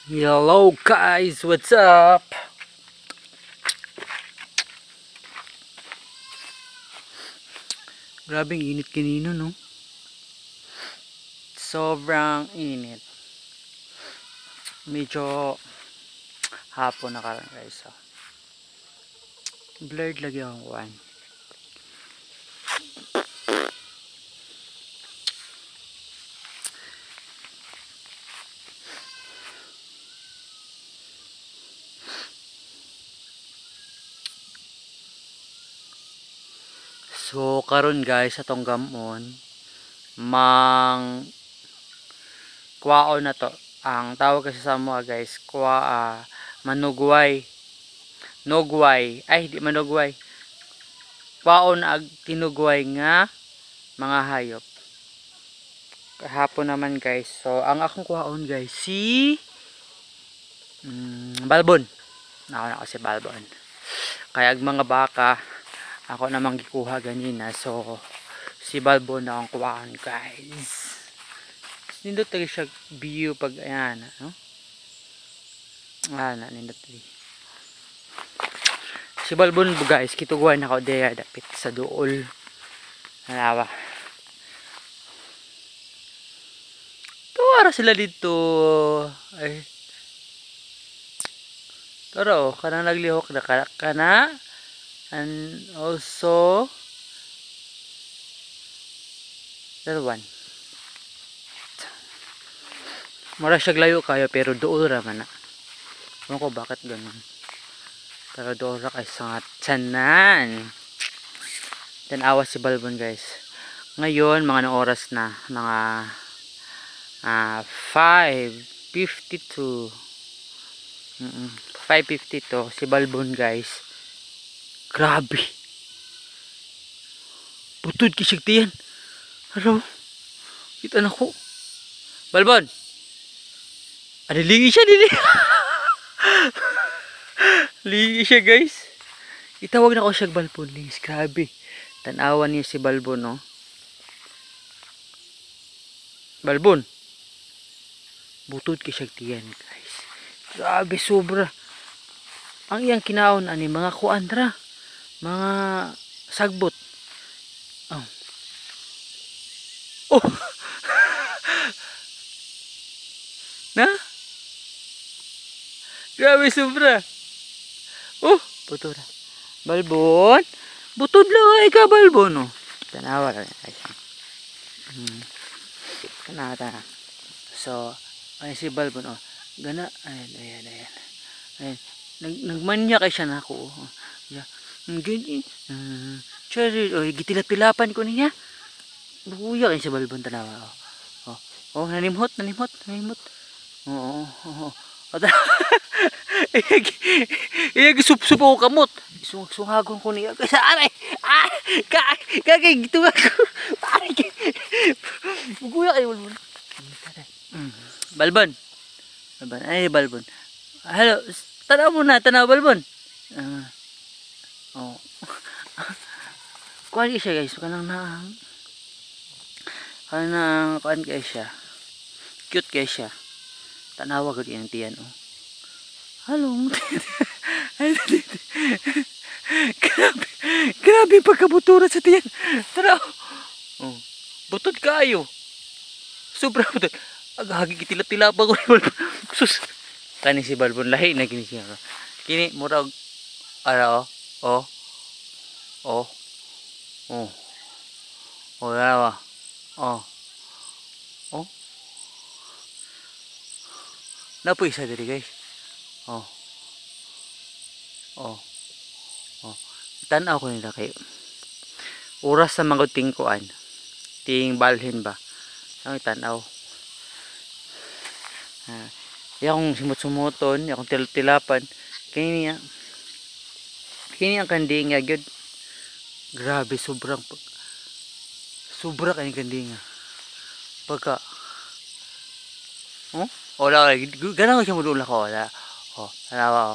Hello guys, what's up? Grabing init kanino, no? Sobrang init. Medyo hapon na karon guys. So. Blurred lagi ang kuan. So karon guys atong gamon mang kwaon na to. Ang tawag kasi sa mga guys, manugway. Nogway. Ay, di manugway. Kwaon ag tinugway nga mga hayop. Kahapon naman guys. So ang akong kwaon guys si balbon. Nauna ko si balbon. Kaya ag mga baka ako namang gikuha ganina. So si balbon na akong kuhaan guys. Nindot talaga siya view pag ayan, no? Nindot talaga. Si balbon guys, kituguan ako daya dapit sa duol. Halawa. Tuwara sila dito. Ay. Pero kanang naglihok na kana. And also that one. Mura siya layo kayo pero dool ra man na. Ano ko bakit ganun? Pero dool ra kay sa tiyanan. Then awas si balbon guys. Ngayon mga anong oras na? Mga 5:52. 5:52 si balbon guys. Grabe. Butod kisig tiyan. Hello. Kita na ko. Balbon. Ada lingi siya dili. Lingi siya guys. Itawag na ko siya balbon lingis. Grabe. Tanawan niya si balbon no. Balbon. Butod kisig tiyan guys. Grabe sobra. Ang iyang kinaon ani mga kuandra. Mga sagbot. Oh. Oh. Na? Grabe sobra. Oh, butod. Balbon. Butod lang ay ka balbon oh. Tanawa lang ay siya. Kanata. So, ay si balbon oh. Gana ayan. Ayan. Nagmanya kay siya nako oh. Yeah. Ganyan. Cherry, oy gitilat-tilapan ko niya. Buya kay si balbon tanawa oh. Oh, nanimhot. Oo. Iya gisup-sup ako kamot. Sungagon ko niya. Kasi aray. Kagay gitu ako. Aray. Buguya kayo balbon. Balbon. Ay balbon. Hello. Tanaw mo na. Tanaw balbon. Oh. Kuan siya guys. Kanang kuan kay siya. Cute kay siya. Tanawa gud iyang tiyan oh. Halong. Grabe pagkabutura sa tiyan. Tara. Oh. Butod kayo. Sobra butod. Agahagi kitila-tila pa ko. Sus. Kani si balbon lahi na kini siya. Kini murag ara oh. Oh. Dalawa. Oh. Napo isa diri guys. Oh. Tanaw ko nila kayo. Oras sa mga tingkuan. Ting balhin ba? Ang tanaw. Yung simut-sumuton, yung tilapan. Kini ang kandinga gyud. Grabe sobra kay kandinga. Pagka wala ganang siya modula ko wala. Halawa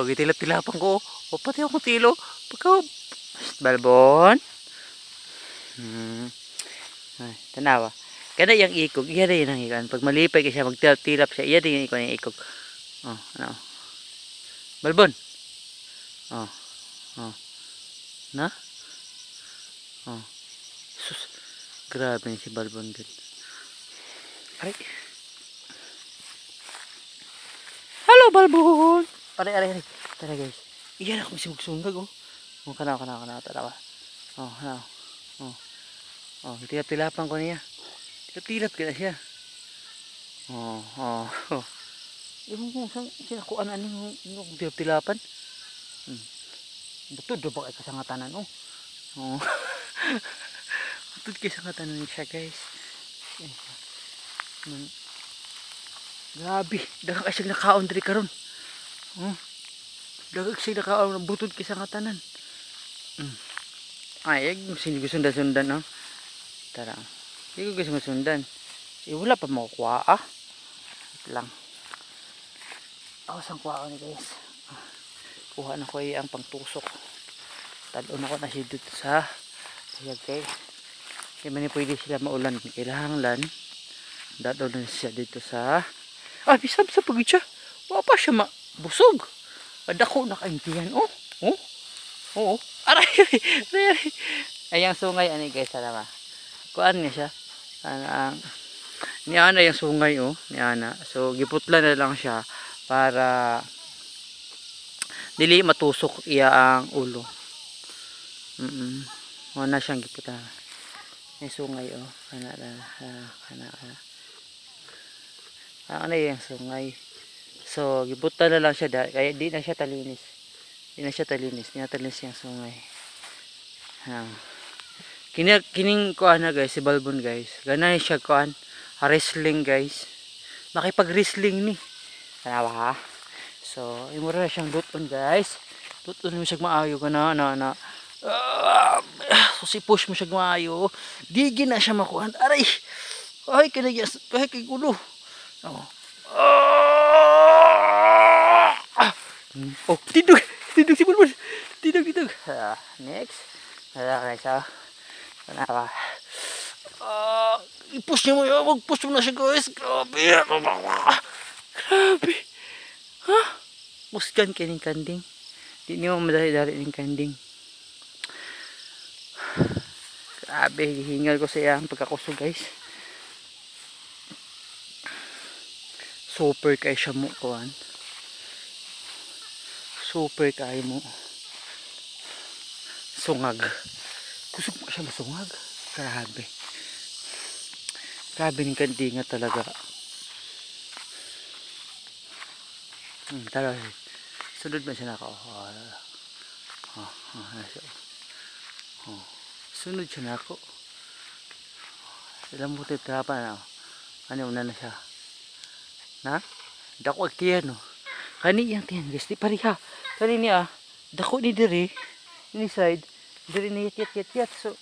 gitilap-tilapan ko. Pati ako tilo. Pagka balbon. Tanawa. Kada yang ikog, iya rin ang ikan. Pag malipay ka siya, magtilap siya, iya rin yung ikog. Oh, ano? Balbon. Oh, oh. Na? Oh. Sus. Grabe ni si Balbon din. Aray. Hello, Balbon! Aray, aray, aray. Tara guys. Iyan ako magsundag oh. Oh, kana. Tara ba? Oh, ano? Oh. Oh, tilap-tilapan ko niya. Tilap-tilap kaya siya. Oh, oh, oh. Ewan ko saan sinakuan yung tilap-tilapan. Butod do ba kay kasangatanan oh. Oh. Butod kay kasangatanan siya guys. Grabe, daghang kay siya nakaon diri karon. Oh. Daghang siya nakaon butod kay kasangatanan. Ay, sino gusto sundan oh. Tara. Hindi ko gusto masundan. Wala pa makukuha ah. Wait lang. Ako sang kuha ni guys. Kuha na ko ang pangtusok. Talon ako na siya dito sa yagkay. Kaya man pwede sila maulan. Kailangan dadol na siya dito sa bisab sa pagod siya. Wala pa siya mabusog. Adako na kaintihan. Oh. Aray. Ayang sungay ani guys. Salama. Kuan niya siya. Ni Ana yung sungay oh. Ni Ana. So giputla na lang siya. Para dili matusok iya ang ulo. Wala siyang giputa. May sungay oh. Kana. Ano yung sungay. So giputa na lang siya kaya di na siya talinis. Di na talinis yung sungay. Kining kuan na guys si Balbon guys. Ganay siya kuan. Wrestling guys. Makipag-wrestling ni. Tanawa ha. So, imura na siyang luton guys. Luton mo siya maayo ka na. So, si push mo siya maayo. Digi na siya makuhan. Aray! Ay, kinayas. Ay, kay gulo. Oh, tidog si Bulbul. Tidog. Next. Guys ha. Tanawa. I-push niyo mo yun. Mag-push mo na siya guys. Grabe. Ha? Puskan kayo ng kanding. Di niyo madali-dali ng kanding. Grabe. Hihingal ko sa iyang pagkakusog guys. Super kayo siya mo kuhan. Super kayo mo. Sungag. Kusog mo siya masungag. Grabe. Grabe ng kandinga talaga. Tara. Sunod ba siya naka? Sunod siya na ako. Ilang buti trapa na. Ano una na siya? Na? Dako agtiyan no. Kani yang tiyan guys. Di pariha. Kani niya. Dako ni diri. Ini side. Diri ni yat. So,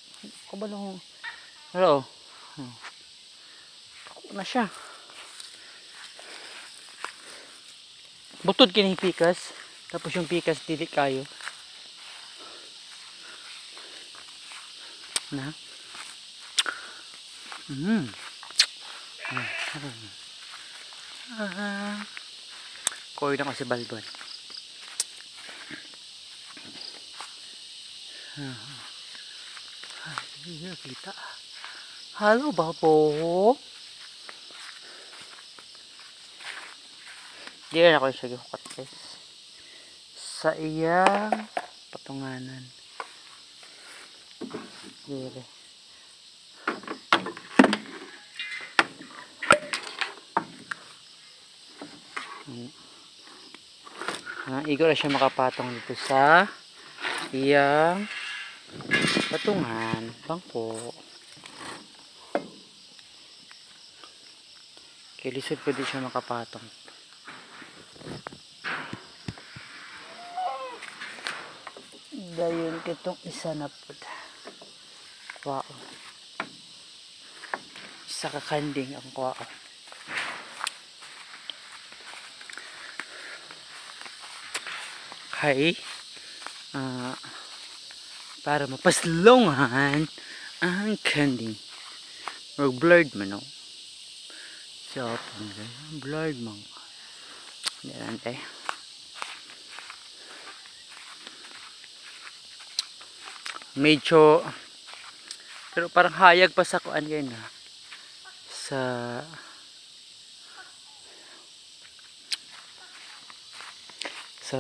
kabalong. Hello. Dako na siya. Butod kini pikas. Tapos yung pikas dili kayo. Na. Koy na ko si Balbon. Kita. Halo Balbon. Di na ako siya gihukat guys. Sa iyang patunganan. Dire. Igo na siya makapatong dito sa iyang patungan. Bangko. Kilisod ko di siya makapatong. Dayon kitong isa na po. Wow. Isa ka kanding ang kuha. Okay. Para mapaslungan ang kanding. Or blurred man no. So, blurred man. Yan tayo. Medyo pero parang hayag pa sa kuan ngayon ha. Sa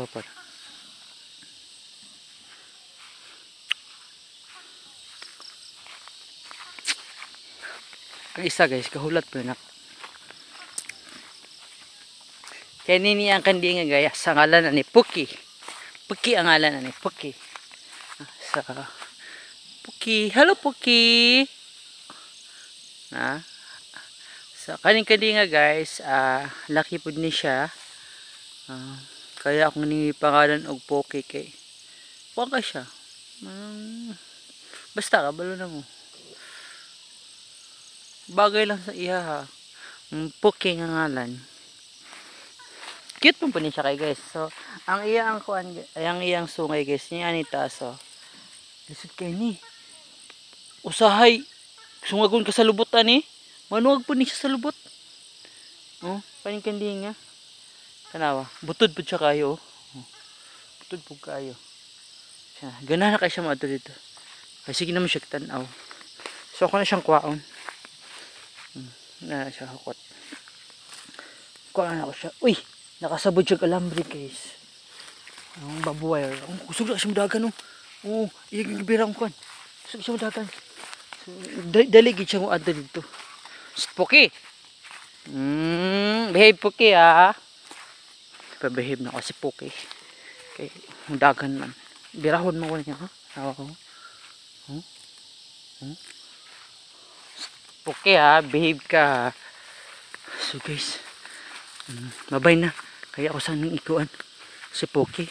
parang ang isa guys kahulat pa na. Kaya nini ang kandi nga gaya sa ngalan ni Puki. Puki ang ngalan ni Puki. Sa Puki, hello Puki. Na. Sa kaning kandi nga guys, laki pud ni siya. Kaya akong ni pangalan og Puki kay. Kuha ka siya. Basta kabalo na mo. Bagay lang sa iya ha. Puki nga ngalan. Cute mo po niya siya kay guys. So, ang iyang kuan, ang iyang sungay guys, niya anita so. Lisod kay ni. Usahay sungagon ka sa lubot ani. Manuwag po ni siya sa lubot. Oh, paning kandi nga. Tanawa, butod pud siya kayo. Oh. Butod pud kayo. Siya, ganahan na kay siya maadto dito. Ay sige naman siya tan-aw. So ako na siyang kwaon. Na siya hakot. Kuha na ako siya. Uy! Nakasabod siya alambre guys. Ang babuway. Ang kusog na siya madagan. Oo. Ibirang kuhan. Kusog siya madagan. So, daligid siya mo adto dito. Puki! Behave Puki ah. Pa-behave na ako si Puki. Okay. Madagan man. Birahon mo ko niya ha. Tawa ko. Puki ha, behave ka. So guys, mabay na. Kaya ako sanang ikuan si Puki.